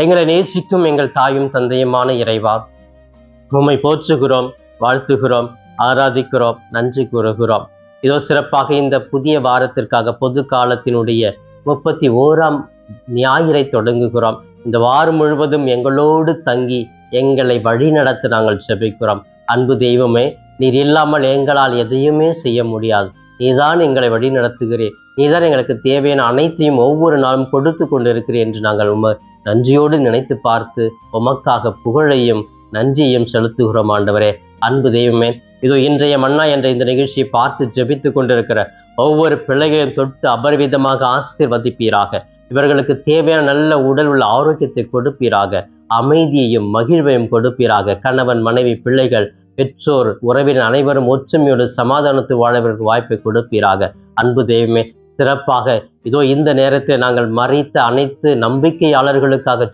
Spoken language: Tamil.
எங்களை நேசிக்கும் எங்கள் தாயும் தந்தையுமான இறைவா, உம்மை போற்றுகிறோம், வாழ்த்துகிறோம், ஆராதிக்கிறோம், நன்றி கூறுகிறோம். இதோ சிறப்பாக இந்த புதிய வாரத்திற்காக பொது காலத்தினுடைய 31ஆம் ஞாயிறை தொடங்குகிறோம். இந்த வாரம் முழுவதும் எங்களோடு தங்கி எங்களை வழி நடத்த நாங்கள் ஜெபிக்கிறோம். அன்பு தெய்வமே, நீர் இல்லாமல் எங்களால் எதையுமே செய்ய முடியாது. நீதான் எங்களை வழி நடத்துகிறேன். நீதான் எங்களுக்கு தேவையான அனைத்தையும் ஒவ்வொரு நாளும் கொடுத்து கொண்டிருக்கிறேன் என்று நாங்கள் நன்றியோடு நினைத்து பார்த்து உமக்காக புகழையும் நன்றியையும் செலுத்துகிறோம் ஆண்டவரே. அன்பு தெய்வமே, இதோ இன்றைய மன்னா என்ற இந்த நிகழ்ச்சியை பார்த்து ஜெபித்து கொண்டிருக்கிற ஒவ்வொரு பிள்ளைகளையும் தொட்டு அபரிவிதமாக ஆசீர்வதிப்பீராக. இவர்களுக்கு தேவையான நல்ல உடல் உள்ள ஆரோக்கியத்தை கொடுப்பீராக. அமைதியையும் மகிழ்வையும் கொடுப்பீராக. கணவன், மனைவி, பிள்ளைகள், பெற்றோர், உறவினர் அனைவரும் ஒற்றுமையோடு சமாதானத்தை வாழவர்களுக்கு வாய்ப்பை கொடுப்பீராக. அன்பு தெய்வமே, சிறப்பாக இதோ இந்த நேரத்தில் நாங்கள் மறித்த அனைத்து நம்பிக்கையாளர்களுக்காக